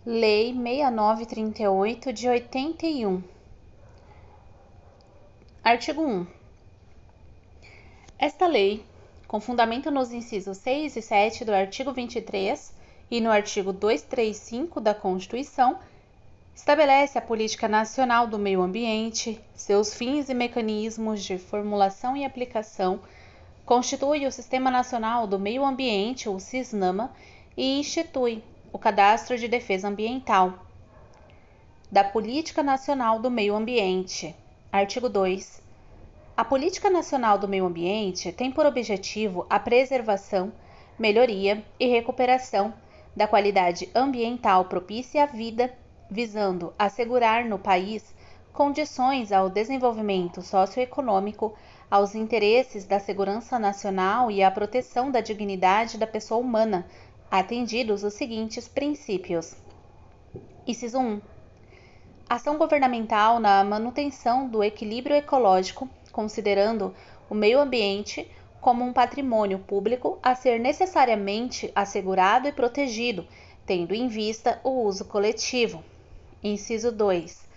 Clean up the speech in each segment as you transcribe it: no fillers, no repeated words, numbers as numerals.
Lei 6938 de 81. Artigo 1. Esta lei, com fundamento nos incisos 6 e 7 do artigo 23 e no artigo 235 da Constituição, estabelece a Política Nacional do Meio Ambiente, seus fins e mecanismos de formulação e aplicação, constitui o Sistema Nacional do Meio Ambiente, o SISNAMA, e institui o Cadastro de Defesa Ambiental da Política Nacional do Meio Ambiente. Artigo 2. A Política Nacional do Meio Ambiente tem por objetivo a preservação, melhoria e recuperação da qualidade ambiental propícia à vida, visando assegurar no país condições ao desenvolvimento socioeconômico, aos interesses da segurança nacional e à proteção da dignidade da pessoa humana, atendidos os seguintes princípios. Inciso 1. Ação governamental na manutenção do equilíbrio ecológico, considerando o meio ambiente como um patrimônio público a ser necessariamente assegurado e protegido, tendo em vista o uso coletivo. Inciso 2.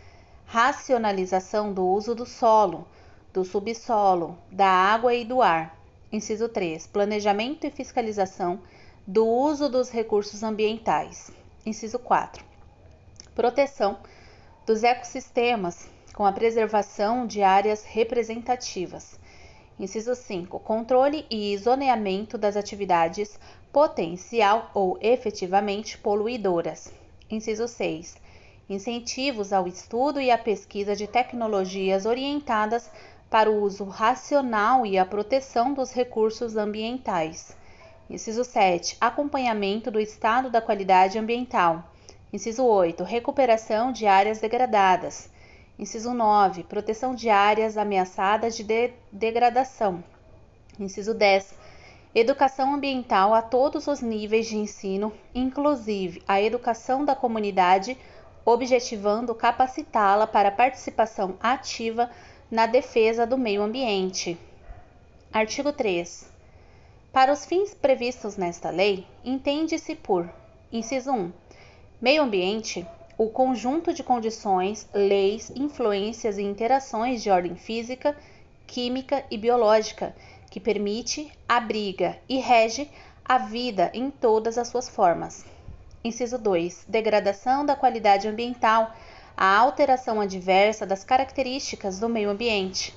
Racionalização do uso do solo, do subsolo, da água e do ar. Inciso 3. Planejamento e fiscalização do uso dos recursos ambientais. Inciso 4. Proteção dos ecossistemas com a preservação de áreas representativas. Inciso 5. Controle e zoneamento das atividades potencial ou efetivamente poluidoras. Inciso 6. Incentivos ao estudo e à pesquisa de tecnologias orientadas para o uso racional e a proteção dos recursos ambientais. Inciso 7. Acompanhamento do estado da qualidade ambiental. Inciso 8. Recuperação de áreas degradadas. Inciso 9. Proteção de áreas ameaçadas de degradação. Inciso 10. Educação ambiental a todos os níveis de ensino, inclusive a educação da comunidade, objetivando capacitá-la para participação ativa na defesa do meio ambiente. Artigo 3. Para os fins previstos nesta lei, entende-se por: inciso 1. Meio ambiente, o conjunto de condições, leis, influências e interações de ordem física, química e biológica que permite, abriga e rege a vida em todas as suas formas. Inciso 2. Degradação da qualidade ambiental, a alteração adversa das características do meio ambiente.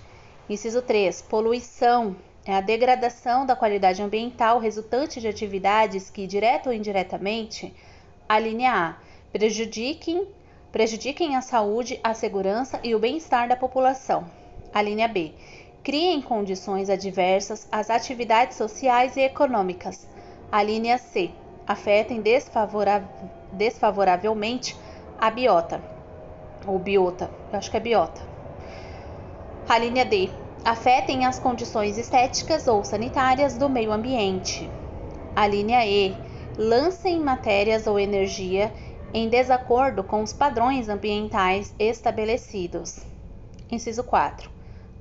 Inciso 3. Poluição, é a degradação da qualidade ambiental resultante de atividades que, direta ou indiretamente, a linha A, prejudiquem a saúde, a segurança e o bem-estar da população. A linha B, criem condições adversas às atividades sociais e econômicas. A linha C, afetem desfavoravelmente a biota, ou biota, eu acho que é biota. A linha D, afetem as condições estéticas ou sanitárias do meio ambiente. A linha E, lancem matérias ou energia em desacordo com os padrões ambientais estabelecidos. Inciso 4.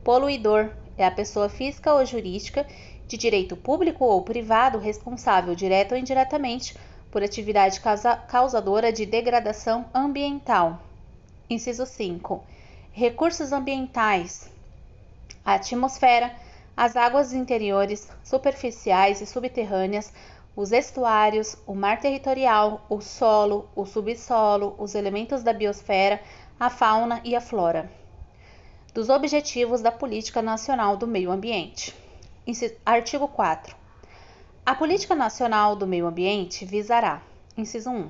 Poluidor é a pessoa física ou jurídica de direito público ou privado responsável, direta ou indiretamente, por atividade causadora de degradação ambiental. Inciso 5. Recursos ambientais: a atmosfera, as águas interiores, superficiais e subterrâneas, os estuários, o mar territorial, o solo, o subsolo, os elementos da biosfera, a fauna e a flora. Dos objetivos da Política Nacional do Meio Ambiente. Artigo 4. A Política Nacional do Meio Ambiente visará: inciso 1.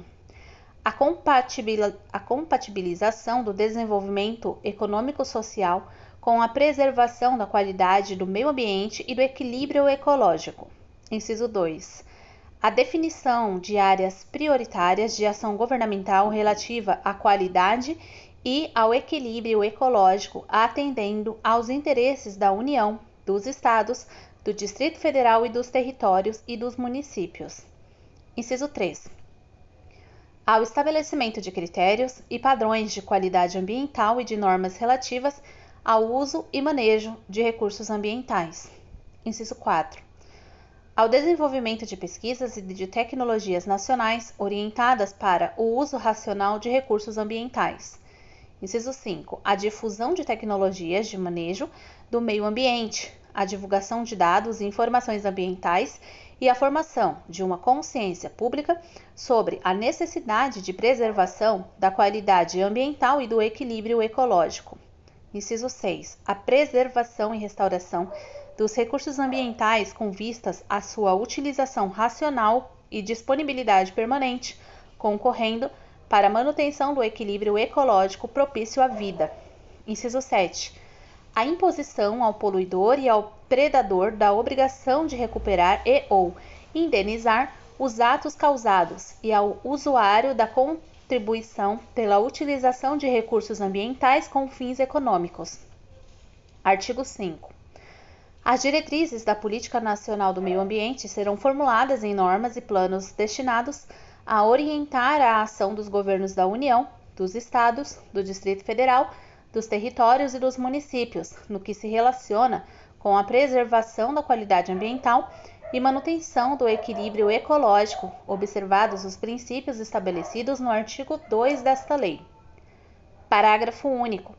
A compatibilização do desenvolvimento econômico-social com a preservação da qualidade do meio ambiente e do equilíbrio ecológico. Inciso 2. A definição de áreas prioritárias de ação governamental relativa à qualidade e ao equilíbrio ecológico, atendendo aos interesses da União, dos Estados, do Distrito Federal e dos territórios e dos municípios. Inciso 3. Ao estabelecimento de critérios e padrões de qualidade ambiental e de normas relativas ao uso e manejo de recursos ambientais. Inciso 4. ao desenvolvimento de pesquisas e de tecnologias nacionais orientadas para o uso racional de recursos ambientais. Inciso 5. A difusão de tecnologias de manejo do meio ambiente, a divulgação de dados e informações ambientais e a formação de uma consciência pública sobre a necessidade de preservação da qualidade ambiental e do equilíbrio ecológico. Inciso 6. A preservação e restauração dos recursos ambientais com vistas à sua utilização racional e disponibilidade permanente, concorrendo para a manutenção do equilíbrio ecológico propício à vida. Inciso 7. A imposição ao poluidor e ao predador da obrigação de recuperar e ou indenizar os atos causados e ao usuário da contribuição pela utilização de recursos ambientais com fins econômicos. Artigo 5. As diretrizes da Política Nacional do Meio Ambiente serão formuladas em normas e planos destinados a orientar a ação dos governos da União, dos Estados, do Distrito Federal, dos territórios e dos municípios, no que se relaciona com a preservação da qualidade ambiental e manutenção do equilíbrio ecológico, observados os princípios estabelecidos no artigo 2 desta lei. Parágrafo único.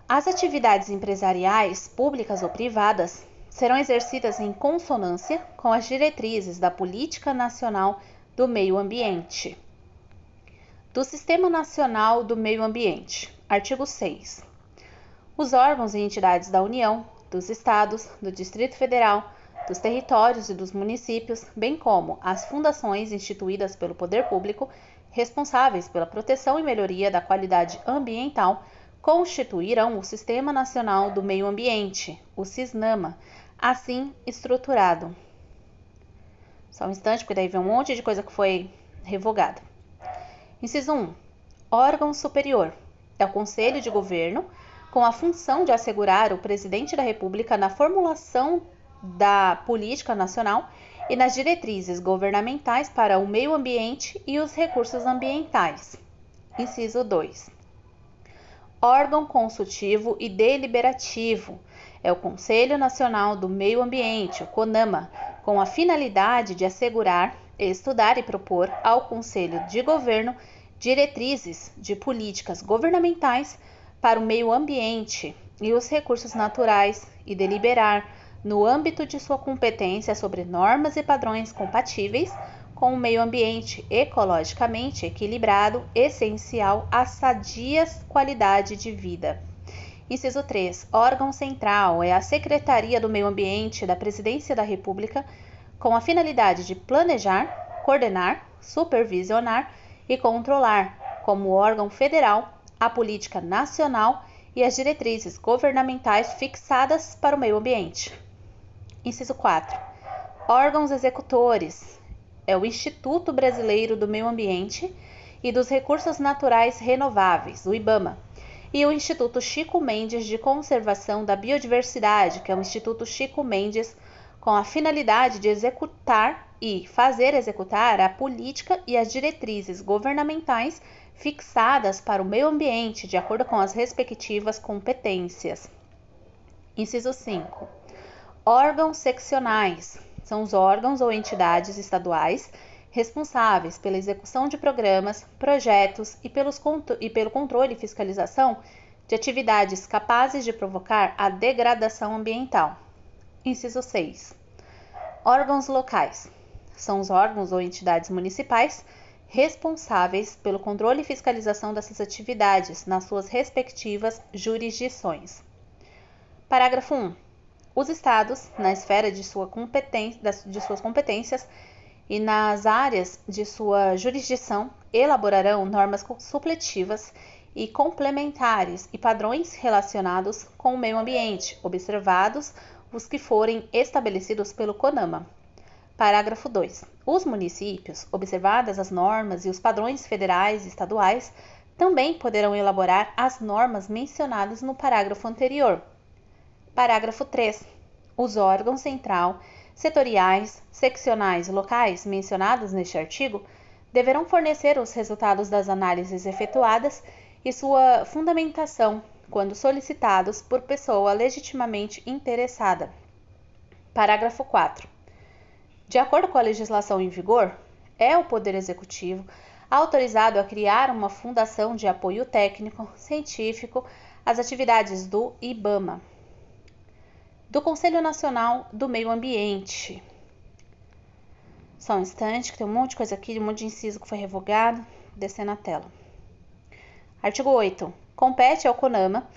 As atividades empresariais, públicas ou privadas, serão exercidas em consonância com as diretrizes da Política Nacional do Meio Ambiente. Do Sistema Nacional do Meio Ambiente. Artigo 6. Os órgãos e entidades da União, dos Estados, do Distrito Federal, dos territórios e dos municípios, bem como as fundações instituídas pelo poder público, responsáveis pela proteção e melhoria da qualidade ambiental, constituirão o Sistema Nacional do Meio Ambiente, o SISNAMA, assim estruturado. Só um instante, porque daí vem um monte de coisa que foi revogada. Inciso 1. Órgão superior. É o Conselho de Governo, com a função de assegurar o Presidente da República na formulação da política nacional e nas diretrizes governamentais para o meio ambiente e os recursos ambientais. Inciso 2. Órgão consultivo e deliberativo. É o Conselho Nacional do Meio Ambiente, o CONAMA, com a finalidade de assegurar, estudar e propor ao Conselho de Governo diretrizes de políticas governamentais para o meio ambiente e os recursos naturais e deliberar, no âmbito de sua competência, sobre normas e padrões compatíveis com o meio ambiente ecologicamente equilibrado, essencial à sadia qualidade de vida. Inciso 3. Órgão central é a Secretaria do Meio Ambiente da Presidência da República, com a finalidade de planejar, coordenar, supervisionar e controlar, como órgão federal, a política nacional e as diretrizes governamentais fixadas para o meio ambiente. Inciso 4. Órgãos executores. É o Instituto Brasileiro do Meio Ambiente e dos Recursos Naturais Renováveis, o IBAMA, e o Instituto Chico Mendes de Conservação da Biodiversidade, que é o Instituto Chico Mendes, com a finalidade de executar e fazer executar a política e as diretrizes governamentais fixadas para o meio ambiente, de acordo com as respectivas competências. Inciso 5. Órgãos seccionais. São os órgãos ou entidades estaduais responsáveis pela execução de programas, projetos e pelo controle e fiscalização de atividades capazes de provocar a degradação ambiental. Inciso 6. Órgãos locais. São os órgãos ou entidades municipais responsáveis pelo controle e fiscalização dessas atividades nas suas respectivas jurisdições. Parágrafo 1. Os estados, na esfera de suas competências e nas áreas de sua jurisdição, elaborarão normas supletivas e complementares e padrões relacionados com o meio ambiente, observados os que forem estabelecidos pelo CONAMA. Parágrafo 2. Os municípios, observadas as normas e os padrões federais e estaduais, também poderão elaborar as normas mencionadas no parágrafo anterior. Parágrafo 3. Os órgãos central, setoriais, seccionais e locais mencionados neste artigo deverão fornecer os resultados das análises efetuadas e sua fundamentação quando solicitados por pessoa legitimamente interessada. Parágrafo 4. De acordo com a legislação em vigor, é o Poder Executivo autorizado a criar uma fundação de apoio técnico, científico às atividades do IBAMA, do Conselho Nacional do Meio Ambiente. Só um instante, que tem um monte de coisa aqui, um monte de inciso que foi revogado, descendo a tela. Artigo 8. Compete ao CONAMA,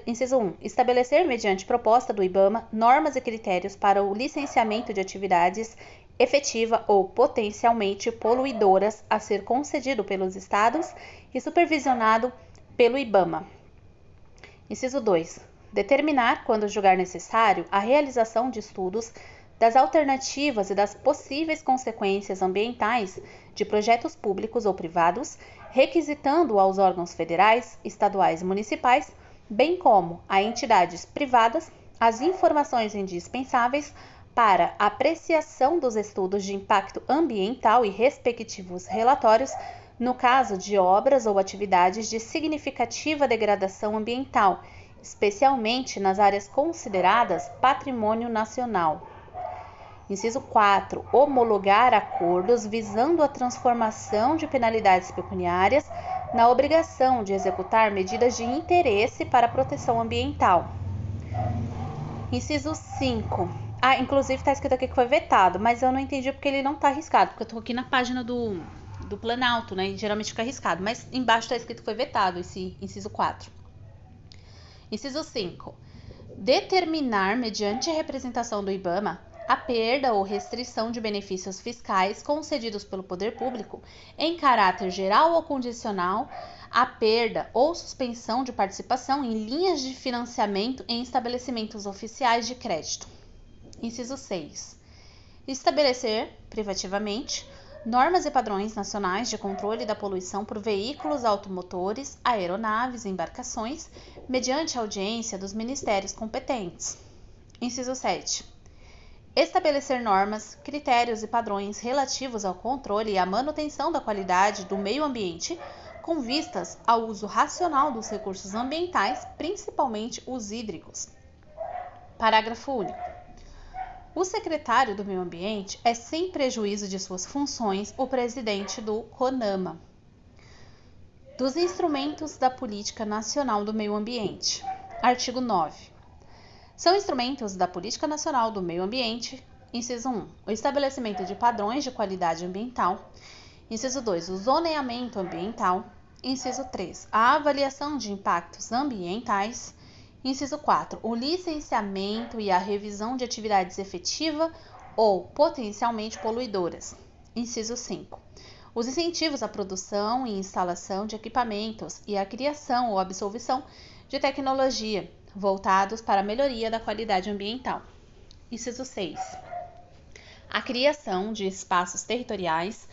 inciso 1, estabelecer, mediante proposta do IBAMA, normas e critérios para o licenciamento de atividades efetiva ou potencialmente poluidoras a ser concedido pelos Estados e supervisionado pelo IBAMA. Inciso 2. Determinar, quando julgar necessário, a realização de estudos das alternativas e das possíveis consequências ambientais de projetos públicos ou privados, requisitando aos órgãos federais, estaduais e municipais, bem como a entidades privadas, as informações indispensáveis para apreciação dos estudos de impacto ambiental e respectivos relatórios no caso de obras ou atividades de significativa degradação ambiental, especialmente nas áreas consideradas patrimônio nacional. Inciso 4. Homologar acordos visando a transformação de penalidades pecuniárias na obrigação de executar medidas de interesse para a proteção ambiental. Inciso 5. Inclusive está escrito aqui que foi vetado, mas eu não entendi porque ele não está arriscado, porque eu estou aqui na página do Planalto, né? E geralmente fica arriscado, mas embaixo está escrito que foi vetado esse inciso 4. Inciso 5. Determinar, mediante a representação do IBAMA, a perda ou restrição de benefícios fiscais concedidos pelo poder público em caráter geral ou condicional, a perda ou suspensão de participação em linhas de financiamento em estabelecimentos oficiais de crédito. Inciso 6. Estabelecer, privativamente, normas e padrões nacionais de controle da poluição por veículos automotores, aeronaves e embarcações, mediante audiência dos ministérios competentes. Inciso 7. Estabelecer normas, critérios e padrões relativos ao controle e à manutenção da qualidade do meio ambiente, com vistas ao uso racional dos recursos ambientais, principalmente os hídricos. Parágrafo único. O secretário do Meio Ambiente é, sem prejuízo de suas funções, o presidente do CONAMA. Dos instrumentos da Política Nacional do Meio Ambiente. Artigo 9. São instrumentos da Política Nacional do Meio Ambiente, inciso 1, o estabelecimento de padrões de qualidade ambiental, inciso 2, o zoneamento ambiental, inciso 3, a avaliação de impactos ambientais, inciso 4, o licenciamento e a revisão de atividades efetiva ou potencialmente poluidoras, inciso 5, os incentivos à produção e instalação de equipamentos e à criação ou absolvição de tecnologia, voltados para a melhoria da qualidade ambiental. Inciso 6. A criação de espaços territoriais,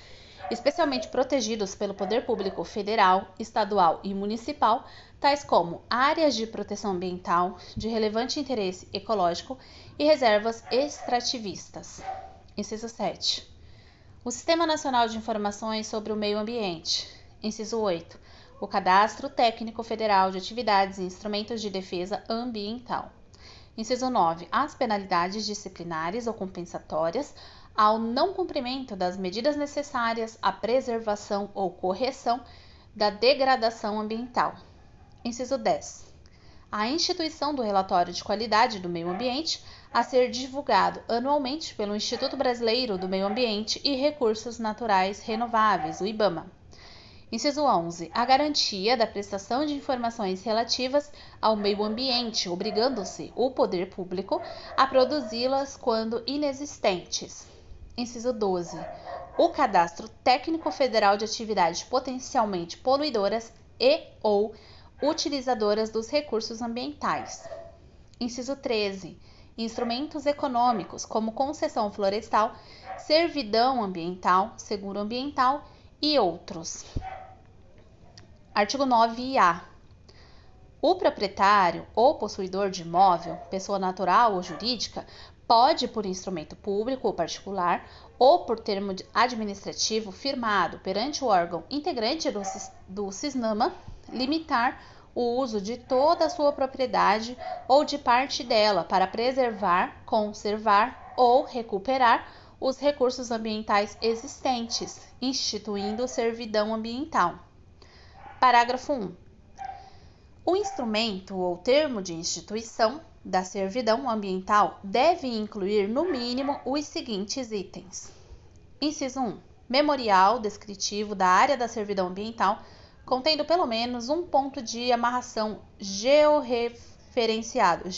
especialmente protegidos pelo poder público federal, estadual e municipal, tais como áreas de proteção ambiental de relevante interesse ecológico e reservas extrativistas. Inciso 7. O Sistema Nacional de Informações sobre o Meio Ambiente. Inciso 8. O Cadastro Técnico Federal de Atividades e Instrumentos de Defesa Ambiental. Inciso 9. As penalidades disciplinares ou compensatórias ao não cumprimento das medidas necessárias à preservação ou correção da degradação ambiental. Inciso 10. A instituição do relatório de qualidade do meio ambiente a ser divulgado anualmente pelo Instituto Brasileiro do Meio Ambiente e Recursos Naturais Renováveis, o IBAMA. Inciso 11. A garantia da prestação de informações relativas ao meio ambiente, obrigando-se o poder público a produzi-las quando inexistentes. Inciso 12. O Cadastro Técnico Federal de Atividades Potencialmente Poluidoras e ou utilizadoras dos recursos ambientais. Inciso 13. Instrumentos econômicos, como concessão florestal, servidão ambiental, seguro ambiental e outros. Artigo 9-A. O proprietário ou possuidor de imóvel, pessoa natural ou jurídica, pode, por instrumento público ou particular, ou por termo administrativo firmado perante o órgão integrante do CISNAMA, limitar o uso de toda a sua propriedade ou de parte dela para preservar, conservar ou recuperar os recursos ambientais existentes, instituindo servidão ambiental. Parágrafo 1. O instrumento ou termo de instituição da servidão ambiental deve incluir, no mínimo, os seguintes itens. Inciso 1. Memorial descritivo da área da servidão ambiental, contendo pelo menos um ponto de amarração georreferenciado.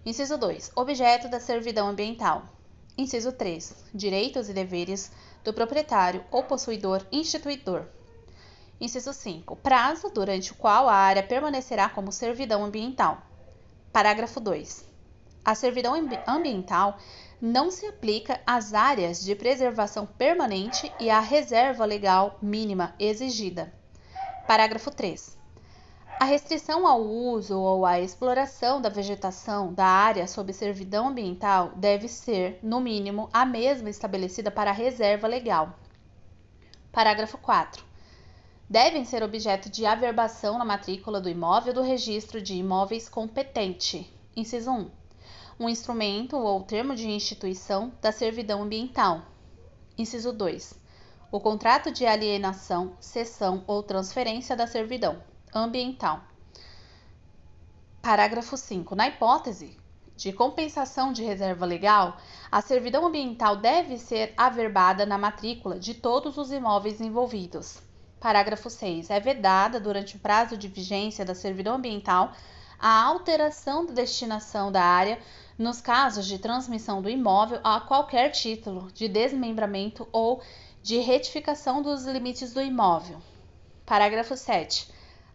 Inciso 2. Objeto da servidão ambiental. Inciso 3. Direitos e deveres do proprietário ou possuidor instituidor. Inciso 5. Prazo durante o qual a área permanecerá como servidão ambiental. Parágrafo 2. A servidão ambiental não se aplica às áreas de preservação permanente e à reserva legal mínima exigida. Parágrafo 3. A restrição ao uso ou à exploração da vegetação da área sob servidão ambiental deve ser, no mínimo, a mesma estabelecida para a reserva legal. Parágrafo 4. Devem ser objeto de averbação na matrícula do imóvel do registro de imóveis competente. Inciso 1. Um instrumento ou termo de instituição da servidão ambiental. Inciso 2. O contrato de alienação, cessão ou transferência da servidão ambiental. Parágrafo 5. Na hipótese de compensação de reserva legal, a servidão ambiental deve ser averbada na matrícula de todos os imóveis envolvidos. Parágrafo 6. É vedada, durante o prazo de vigência da servidão ambiental, a alteração da destinação da área nos casos de transmissão do imóvel a qualquer título de desmembramento ou de retificação dos limites do imóvel. Parágrafo 7.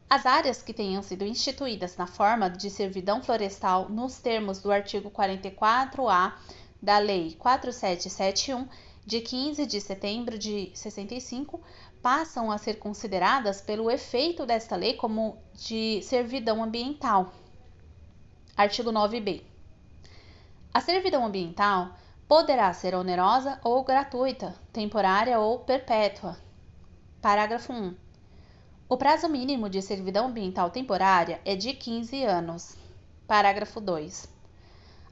As áreas que tenham sido instituídas na forma de servidão florestal nos termos do artigo 44-A da Lei 4771, de 15 de setembro de 65, passam a ser consideradas pelo efeito desta lei como de servidão ambiental. Artigo 9b. A servidão ambiental poderá ser onerosa ou gratuita, temporária ou perpétua. Parágrafo 1. O prazo mínimo de servidão ambiental temporária é de 15 anos. Parágrafo 2.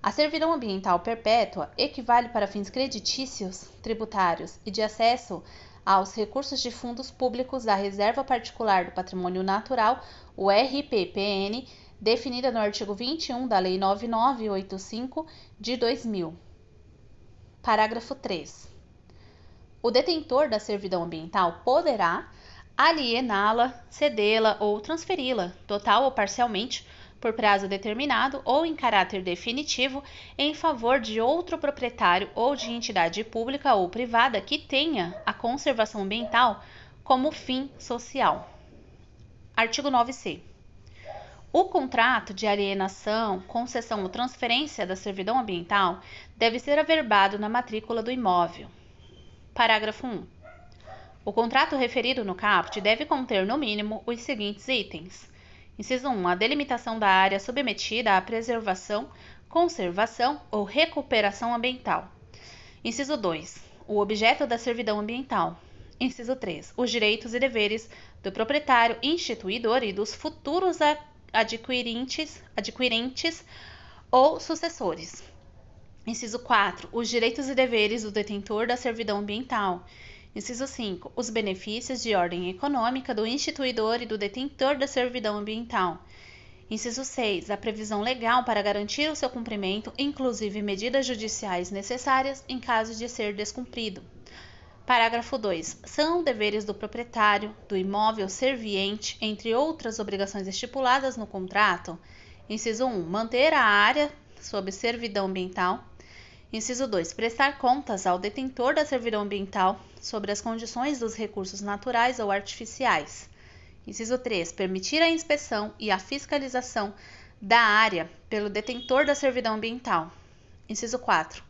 A servidão ambiental perpétua equivale para fins creditícios, tributários e de acesso aos recursos de fundos públicos da Reserva Particular do Patrimônio Natural, o RPPN, definida no artigo 21 da Lei 9985 de 2000. Parágrafo 3. O detentor da servidão ambiental poderá aliená-la, cedê-la ou transferi-la, total ou parcialmente, por prazo determinado ou em caráter definitivo, em favor de outro proprietário ou de entidade pública ou privada que tenha a conservação ambiental como fim social. Artigo 9c. O contrato de alienação, concessão ou transferência da servidão ambiental deve ser averbado na matrícula do imóvel. Parágrafo 1. O contrato referido no caput deve conter, no mínimo, os seguintes itens. Inciso 1. A delimitação da área submetida à preservação, conservação ou recuperação ambiental. Inciso 2. O objeto da servidão ambiental. Inciso 3. Os direitos e deveres do proprietário instituidor e dos futuros adquirentes ou sucessores. Inciso 4. Os direitos e deveres do detentor da servidão ambiental. Inciso 5. Os benefícios de ordem econômica do instituidor e do detentor da servidão ambiental. Inciso 6. A previsão legal para garantir o seu cumprimento, inclusive medidas judiciais necessárias em caso de ser descumprido. Parágrafo 2. São deveres do proprietário do imóvel serviente, entre outras obrigações estipuladas no contrato. Inciso 1. Manter a área sob servidão ambiental. Inciso 2. Prestar contas ao detentor da servidão ambiental sobre as condições dos recursos naturais ou artificiais. Inciso 3. Permitir a inspeção e a fiscalização da área pelo detentor da servidão ambiental. Inciso 4.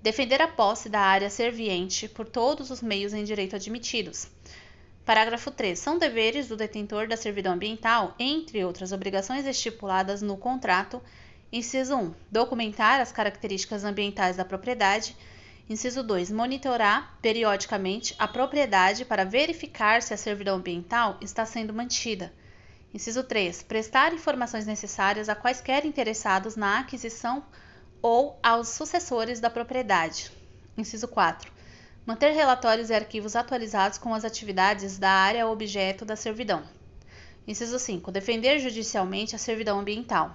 Defender a posse da área serviente por todos os meios em direito admitidos. Parágrafo 3. São deveres do detentor da servidão ambiental, entre outras obrigações estipuladas no contrato. Inciso 1. Documentar as características ambientais da propriedade. Inciso 2. Monitorar periodicamente a propriedade para verificar se a servidão ambiental está sendo mantida. Inciso 3. Prestar informações necessárias a quaisquer interessados na aquisição ou aos sucessores da propriedade. Inciso 4. Manter relatórios e arquivos atualizados com as atividades da área objeto da servidão. Inciso 5. Defender judicialmente a servidão ambiental.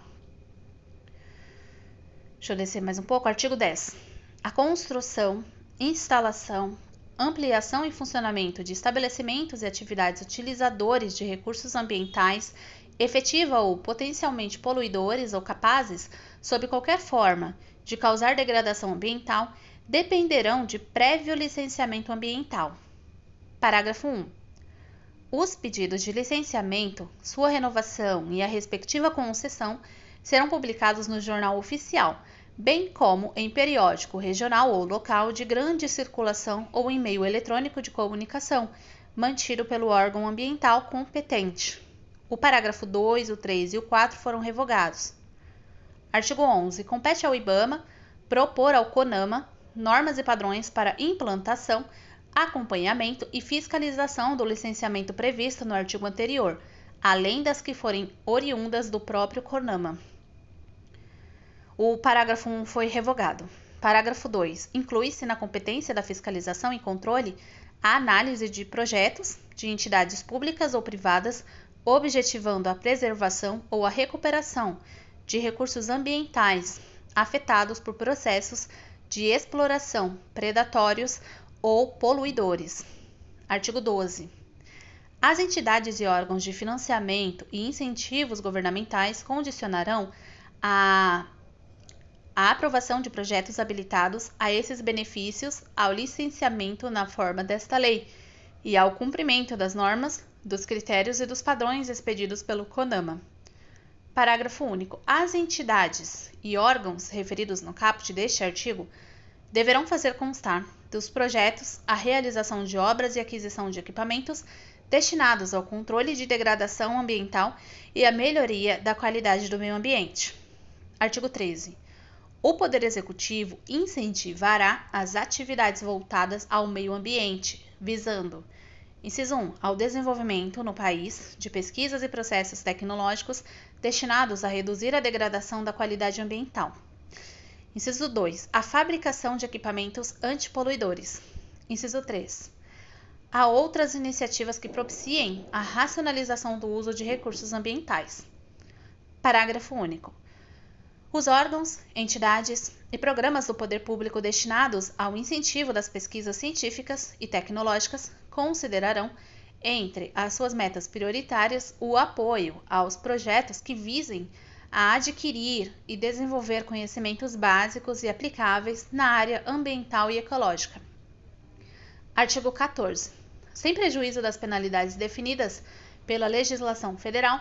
Deixa eu descer mais um pouco. Artigo 10. A construção, instalação, ampliação e funcionamento de estabelecimentos e atividades utilizadores de recursos ambientais, efetiva ou potencialmente poluidores ou capazes, sob qualquer forma, de causar degradação ambiental, dependerão de prévio licenciamento ambiental. Parágrafo 1. Os pedidos de licenciamento, sua renovação e a respectiva concessão serão publicados no Jornal Oficial, bem como em periódico regional ou local de grande circulação ou em meio eletrônico de comunicação, mantido pelo órgão ambiental competente. O parágrafo 2, o 3 e o 4 foram revogados. Artigo 11. Compete ao IBAMA propor ao CONAMA normas e padrões para implantação, acompanhamento e fiscalização do licenciamento previsto no artigo anterior, além das que forem oriundas do próprio CONAMA. O parágrafo 1 foi revogado. Parágrafo 2. Inclui-se na competência da fiscalização e controle a análise de projetos de entidades públicas ou privadas objetivando a preservação ou a recuperação de recursos ambientais afetados por processos de exploração predatórios ou poluidores. Artigo 12. As entidades e órgãos de financiamento e incentivos governamentais condicionarão a aprovação de projetos habilitados a esses benefícios ao licenciamento na forma desta lei e ao cumprimento das normas, dos critérios e dos padrões expedidos pelo CONAMA. Parágrafo único. As entidades e órgãos referidos no caput deste artigo deverão fazer constar dos projetos a realização de obras e aquisição de equipamentos destinados ao controle de degradação ambiental e à melhoria da qualidade do meio ambiente. Artigo 13. O Poder Executivo incentivará as atividades voltadas ao meio ambiente, visando: inciso 1. Ao desenvolvimento no país de pesquisas e processos tecnológicos destinados a reduzir a degradação da qualidade ambiental. Inciso 2. A fabricação de equipamentos antipoluidores. Inciso 3. Há outras iniciativas que propiciem a racionalização do uso de recursos ambientais. Parágrafo único. Os órgãos, entidades e programas do poder público destinados ao incentivo das pesquisas científicas e tecnológicas considerarão, entre as suas metas prioritárias, o apoio aos projetos que visem a adquirir e desenvolver conhecimentos básicos e aplicáveis na área ambiental e ecológica. Artigo 14. Sem prejuízo das penalidades definidas pela legislação federal,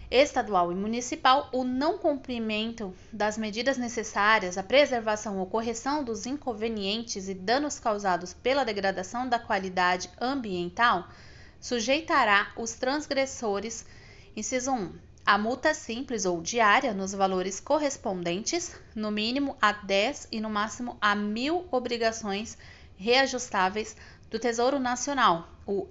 estadual e municipal, o não cumprimento das medidas necessárias à preservação ou correção dos inconvenientes e danos causados pela degradação da qualidade ambiental sujeitará os transgressores, inciso 1, a multa simples ou diária nos valores correspondentes, no mínimo a 10 e no máximo a 1.000 obrigações reajustáveis do Tesouro Nacional, o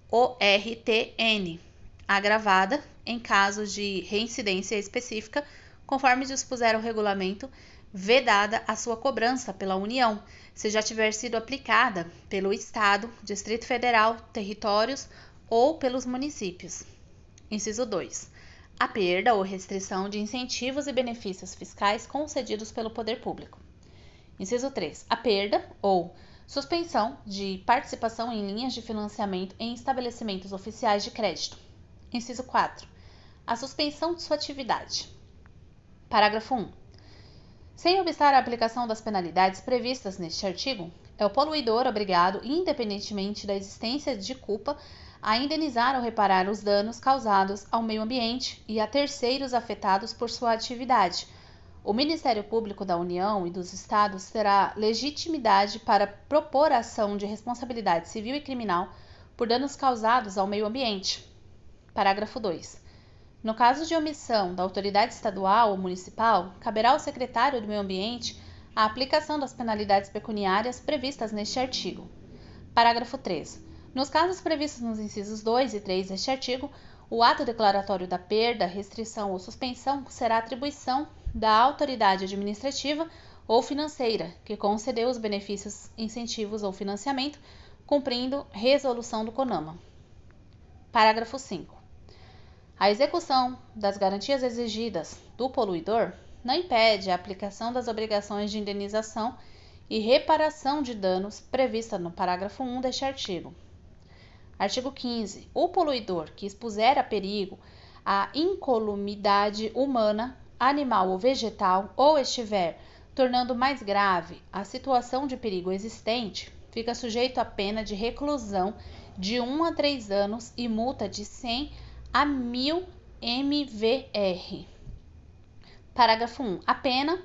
ORTN, agravada em caso de reincidência específica, conforme dispuser o regulamento, vedada a sua cobrança pela União, se já tiver sido aplicada pelo Estado, Distrito Federal, territórios ou pelos municípios. Inciso 2. A perda ou restrição de incentivos e benefícios fiscais concedidos pelo poder público. Inciso 3. A perda ou suspensão de participação em linhas de financiamento em estabelecimentos oficiais de crédito. Inciso 4. A suspensão de sua atividade. Parágrafo 1. Sem obstar a aplicação das penalidades previstas neste artigo, é o poluidor obrigado, independentemente da existência de culpa, a indenizar ou reparar os danos causados ao meio ambiente e a terceiros afetados por sua atividade. O Ministério Público da União e dos Estados terá legitimidade para propor ação de responsabilidade civil e criminal por danos causados ao meio ambiente. Parágrafo 2. No caso de omissão da autoridade estadual ou municipal, caberá ao secretário do Meio Ambiente a aplicação das penalidades pecuniárias previstas neste artigo. Parágrafo 3. Nos casos previstos nos incisos 2 e 3 deste artigo, o ato declaratório da perda, restrição ou suspensão será atribuição da autoridade administrativa ou financeira que concedeu os benefícios, incentivos ou financiamento, cumprindo resolução do CONAMA. Parágrafo 5. A execução das garantias exigidas do poluidor não impede a aplicação das obrigações de indenização e reparação de danos prevista no parágrafo 1 deste artigo. Artigo 15. O poluidor que expuser a perigo a incolumidade humana, animal ou vegetal, ou estiver tornando mais grave a situação de perigo existente, fica sujeito à pena de reclusão de 1 a 3 anos e multa de 100 a 1.000 mvr. Parágrafo 1. A pena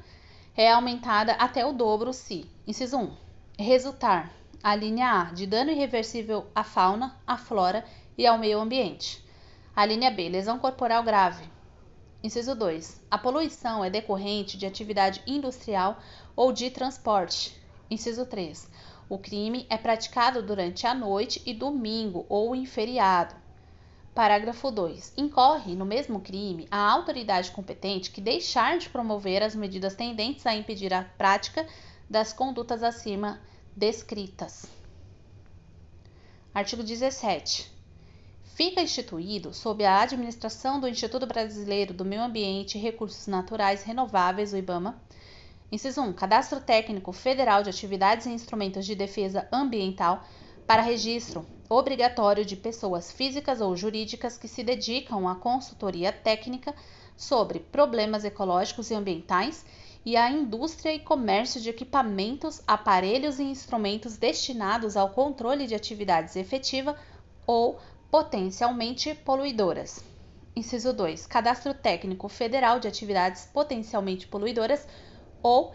é aumentada até o dobro se, inciso 1, resultar, a linha A, de dano irreversível à fauna, à flora e ao meio ambiente. A linha B, lesão corporal grave. Inciso 2. A poluição é decorrente de atividade industrial ou de transporte. Inciso 3. O crime é praticado durante a noite e domingo ou em feriado. Parágrafo 2. Incorre no mesmo crime a autoridade competente que deixar de promover as medidas tendentes a impedir a prática das condutas acima descritas. Artigo 17. Fica instituído, sob a administração do Instituto Brasileiro do Meio Ambiente e Recursos Naturais Renováveis, o IBAMA, inciso 1, Cadastro Técnico Federal de Atividades e Instrumentos de Defesa Ambiental para registro obrigatório de pessoas físicas ou jurídicas que se dedicam à consultoria técnica sobre problemas ecológicos e ambientais e à indústria e comércio de equipamentos, aparelhos e instrumentos destinados ao controle de atividades efetiva ou potencialmente poluidoras. Inciso 2. Cadastro Técnico Federal de Atividades Potencialmente Poluidoras ou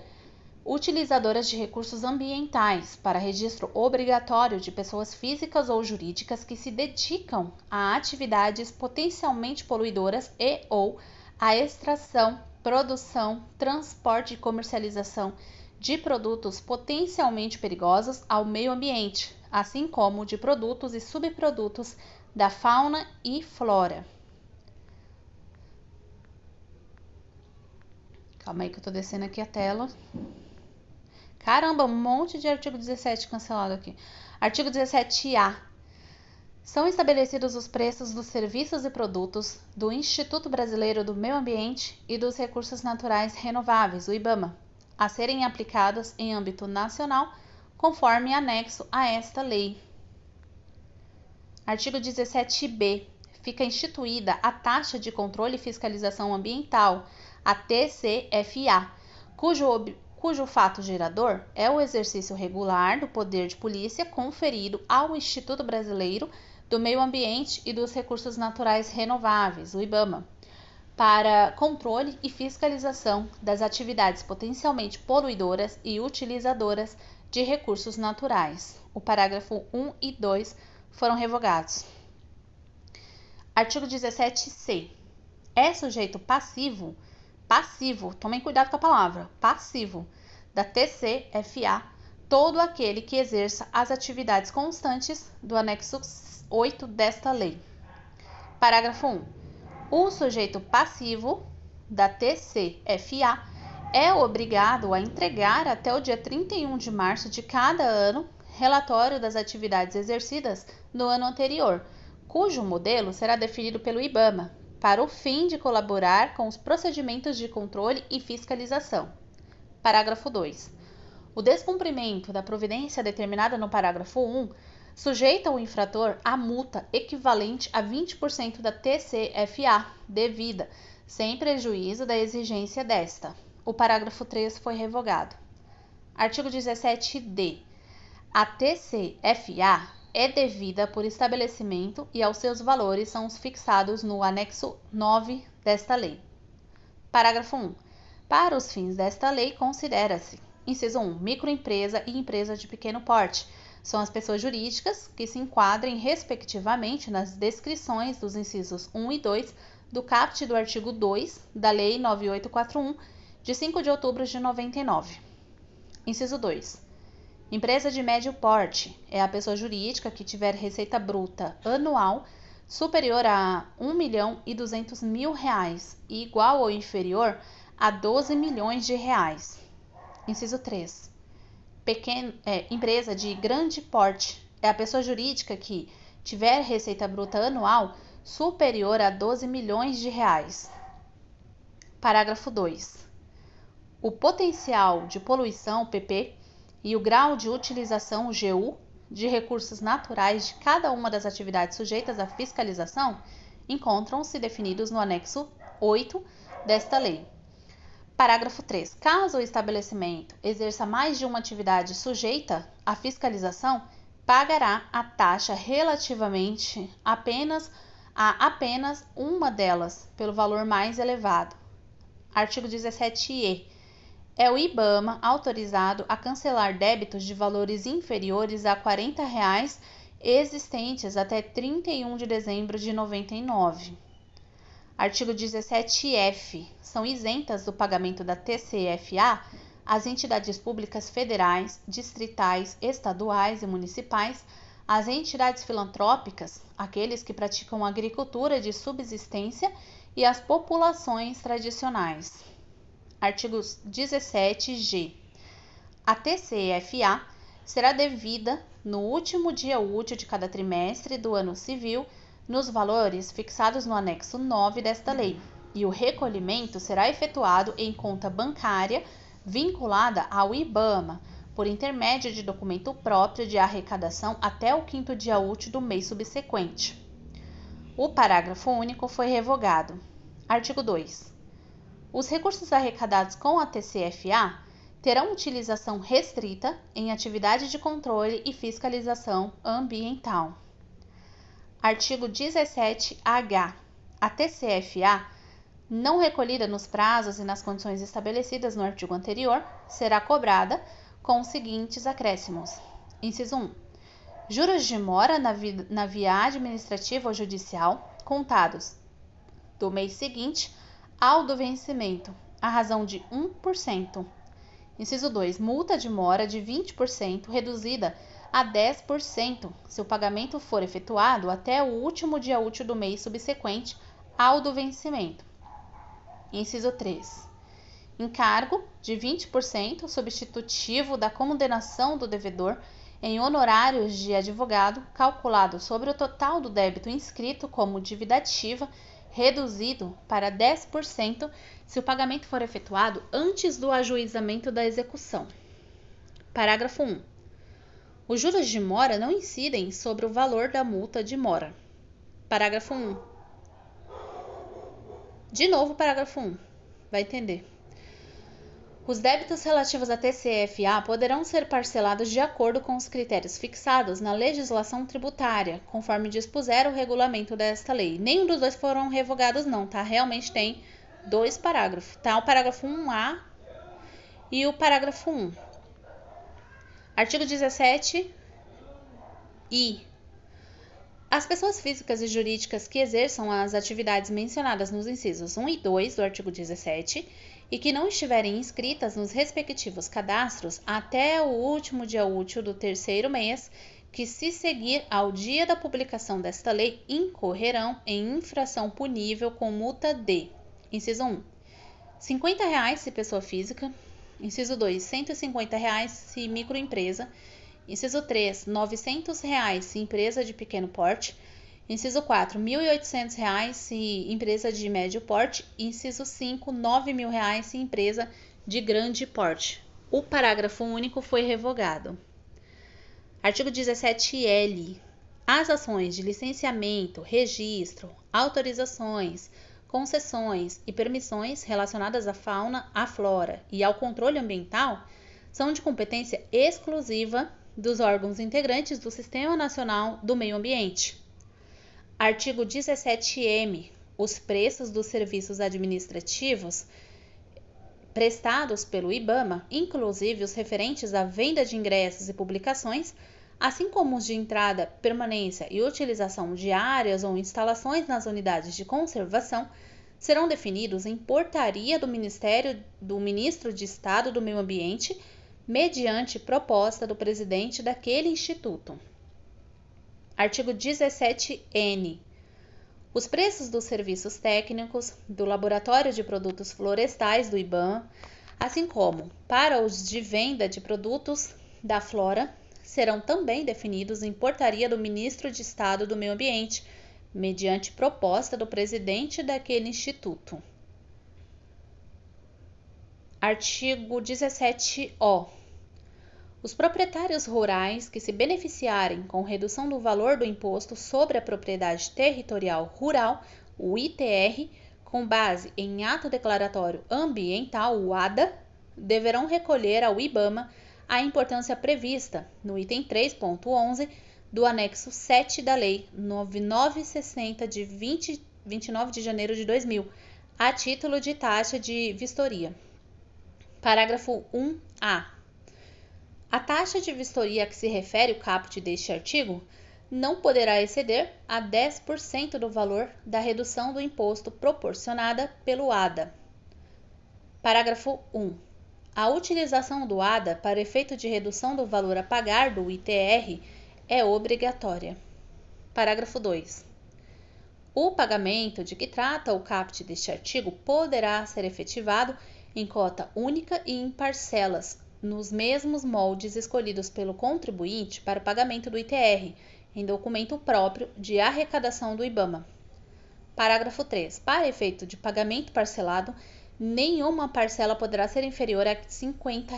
utilizadoras de recursos ambientais para registro obrigatório de pessoas físicas ou jurídicas que se dedicam a atividades potencialmente poluidoras e ou a extração, produção, transporte e comercialização de produtos potencialmente perigosos ao meio ambiente, assim como de produtos e subprodutos da fauna e flora. Calma aí que eu tô descendo aqui a tela. Caramba, um monte de artigo 17 cancelado aqui. Artigo 17A. São estabelecidos os preços dos serviços e produtos do Instituto Brasileiro do Meio Ambiente e dos Recursos Naturais Renováveis, o IBAMA, a serem aplicados em âmbito nacional, conforme anexo a esta lei. Artigo 17b. Fica instituída a Taxa de Controle e Fiscalização Ambiental, a TCFA, cujo fato gerador é o exercício regular do poder de polícia conferido ao Instituto Brasileiro do Meio Ambiente e dos Recursos Naturais Renováveis, o IBAMA, para controle e fiscalização das atividades potencialmente poluidoras e utilizadoras de recursos naturais. O parágrafo 1 e 2 foram revogados. Artigo 17c. É sujeito passivo, tomem cuidado com a palavra, passivo, da TCFA, todo aquele que exerça as atividades constantes do anexo 8 desta lei. Parágrafo 1. O sujeito passivo da TCFA é obrigado a entregar até o dia 31 de março de cada ano relatório das atividades exercidas no ano anterior, cujo modelo será definido pelo IBAMA, para o fim de colaborar com os procedimentos de controle e fiscalização. Parágrafo 2. O descumprimento da providência determinada no parágrafo 1 sujeita o infrator a multa equivalente a 20% da TCFA devida, sem prejuízo da exigência desta. O parágrafo 3 foi revogado. Artigo 17d. A TCFA é devida por estabelecimento e aos seus valores são os fixados no anexo 9 desta lei. Parágrafo 1. Para os fins desta lei, considera-se: inciso 1. Microempresa e empresa de pequeno porte. São as pessoas jurídicas que se enquadrem, respectivamente, nas descrições dos incisos 1 e 2 do caput do artigo 2 da Lei 9841, de 5 de outubro de 99. Inciso 2. Empresa de médio porte é a pessoa jurídica que tiver receita bruta anual superior a R$ 1.200.000 e igual ou inferior a 12 milhões de reais. Inciso 3. Empresa de grande porte é a pessoa jurídica que tiver receita bruta anual superior a 12 milhões de reais. Parágrafo 2. O potencial de poluição, PP, e o grau de utilização, GU, de recursos naturais de cada uma das atividades sujeitas à fiscalização encontram-se definidos no anexo 8 desta lei. Parágrafo 3. Caso o estabelecimento exerça mais de uma atividade sujeita à fiscalização, pagará a taxa relativamente apenas uma delas, pelo valor mais elevado. Artigo 17e. É o IBAMA autorizado a cancelar débitos de valores inferiores a R$ 40 existentes até 31 de dezembro de 99. Artigo 17F. São isentas do pagamento da TCFA as entidades públicas federais, distritais, estaduais e municipais, as entidades filantrópicas, aqueles que praticam agricultura de subsistência e as populações tradicionais. Artigo 17G. A TCFA será devida no último dia útil de cada trimestre do ano civil, nos valores fixados no anexo 9 desta lei, e o recolhimento será efetuado em conta bancária vinculada ao IBAMA, por intermédio de documento próprio de arrecadação até o 5º dia útil do mês subsequente. O parágrafo único foi revogado. Artigo 2. Os recursos arrecadados com a TCFA terão utilização restrita em atividade de controle e fiscalização ambiental. Artigo 17H. A TCFA, não recolhida nos prazos e nas condições estabelecidas no artigo anterior, será cobrada com os seguintes acréscimos. Inciso 1. Juros de mora na via administrativa ou judicial, contados do mês seguinte ao do vencimento, à razão de 1%. Inciso 2. Multa de mora de 20%, reduzida a 10% se o pagamento for efetuado até o último dia útil do mês subsequente ao do vencimento. Inciso 3. Encargo de 20% substitutivo da condenação do devedor em honorários de advogado, calculado sobre o total do débito inscrito como dívida ativa, reduzido para 10% se o pagamento for efetuado antes do ajuizamento da execução. Parágrafo 1. Os juros de mora não incidem sobre o valor da multa de mora. Parágrafo 1. De novo, parágrafo 1. Vai entender. Os débitos relativos à TCFA poderão ser parcelados de acordo com os critérios fixados na legislação tributária, conforme dispuser o regulamento desta lei. Nenhum dos dois foram revogados não, tá? Realmente tem dois parágrafos, tá? O parágrafo 1A e o parágrafo 1. Artigo 17 e as pessoas físicas e jurídicas que exerçam as atividades mencionadas nos incisos 1 e 2 do artigo 17 e que não estiverem inscritas nos respectivos cadastros até o último dia útil do terceiro mês que se seguir ao dia da publicação desta lei incorrerão em infração punível com multa de: inciso 1, R$ 50 se pessoa física; inciso 2, R$ 150 se microempresa; inciso 3, R$ 900 se empresa de pequeno porte; inciso 4, R$ 1.800 se empresa de médio porte; inciso 5, R$ 9.000 se empresa de grande porte. O parágrafo único foi revogado. Artigo 17L. As ações de licenciamento, registro, autorizações, concessões e permissões relacionadas à fauna, à flora e ao controle ambiental são de competência exclusiva dos órgãos integrantes do Sistema Nacional do Meio Ambiente. Artigo 17M. Os preços dos serviços administrativos prestados pelo IBAMA, inclusive os referentes à venda de ingressos e publicações, assim como os de entrada, permanência e utilização de áreas ou instalações nas unidades de conservação, serão definidos em portaria do Ministro de Estado do Meio Ambiente, mediante proposta do presidente daquele instituto. Artigo 17N. os preços dos serviços técnicos do Laboratório de Produtos Florestais do IBAMA, assim como para os de venda de produtos da Flora, serão também definidos em portaria do Ministro de Estado do Meio Ambiente, mediante proposta do presidente daquele instituto. Artigo 17-O. Os proprietários rurais que se beneficiarem com redução do valor do Imposto sobre a Propriedade Territorial Rural, o ITR, com base em ato declaratório ambiental, o ADA, deverão recolher ao IBAMA a importância prevista no item 3.11 do anexo 7 da Lei 9960 de 29 de janeiro de 2000, a título de taxa de vistoria. Parágrafo 1-A. A taxa de vistoria a que se refere o caput deste artigo não poderá exceder a 10% do valor da redução do imposto proporcionada pelo ADA. Parágrafo 1. A utilização do ADA para efeito de redução do valor a pagar do ITR é obrigatória. Parágrafo 2. O pagamento de que trata o caput deste artigo poderá ser efetivado em cota única e em parcelas, nos mesmos moldes escolhidos pelo contribuinte para o pagamento do ITR, em documento próprio de arrecadação do IBAMA. Parágrafo 3. Para efeito de pagamento parcelado, nenhuma parcela poderá ser inferior a R$ 50.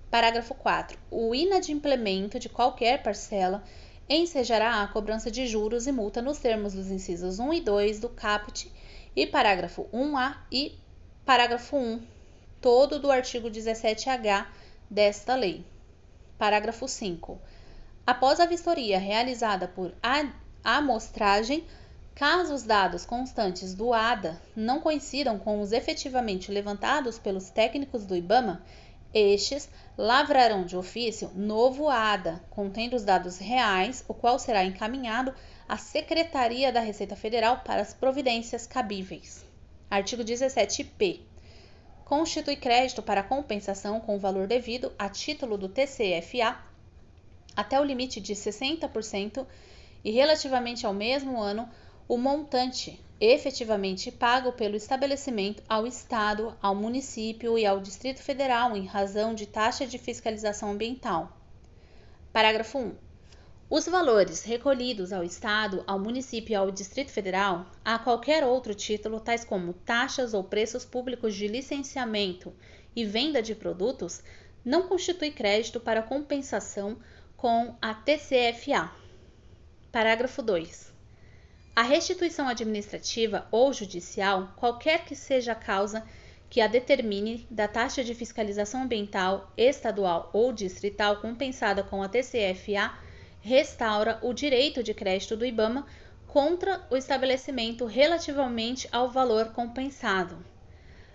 Parágrafo 4. O inadimplemento de qualquer parcela ensejará a cobrança de juros e multa nos termos dos incisos 1 e 2 do caput e parágrafo 1A e parágrafo 1, todo do artigo 17H desta lei. Parágrafo 5. Após a vistoria realizada por amostragem, caso os dados constantes do ADA não coincidam com os efetivamente levantados pelos técnicos do IBAMA, estes lavrarão de ofício novo ADA, contendo os dados reais, o qual será encaminhado à Secretaria da Receita Federal para as providências cabíveis. Artigo 17-P. Constitui crédito para compensação com o valor devido a título do TCFA até o limite de 60% e relativamente ao mesmo ano o montante efetivamente pago pelo estabelecimento ao Estado, ao município e ao Distrito Federal em razão de taxa de fiscalização ambiental. Parágrafo 1. Os valores recolhidos ao Estado, ao município e ao Distrito Federal, a qualquer outro título, tais como taxas ou preços públicos de licenciamento e venda de produtos, não constitui crédito para compensação com a TCFA. Parágrafo 2. A restituição administrativa ou judicial, qualquer que seja a causa que a determine, da taxa de fiscalização ambiental estadual ou distrital compensada com a TCFA, restaura o direito de crédito do IBAMA contra o estabelecimento relativamente ao valor compensado.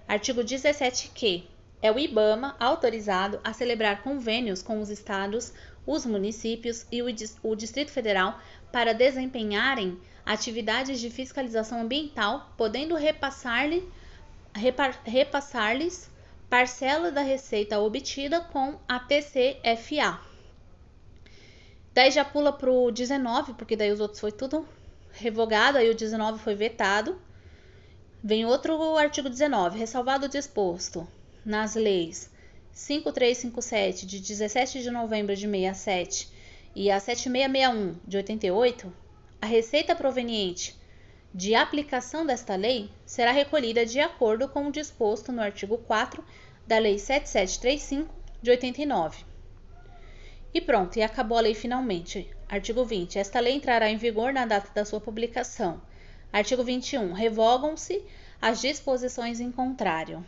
Artigo 17-Q. É o IBAMA autorizado a celebrar convênios com os estados, os municípios e o Distrito Federal para desempenharem atividades de fiscalização ambiental, podendo repassar-lhes parcela da receita obtida com a TCFA. Daí já pula para o 19, porque daí os outros foi tudo revogado, aí o 19 foi vetado. Vem outro artigo 19, ressalvado o disposto nas leis 5357 de 17 de novembro de 67 e a 7661 de 88, a receita proveniente de aplicação desta lei será recolhida de acordo com o disposto no artigo 4 da Lei 7735 de 89. E pronto, e acabou a lei finalmente. Artigo 20. Esta lei entrará em vigor na data da sua publicação. Artigo 21. Revogam-se as disposições em contrário.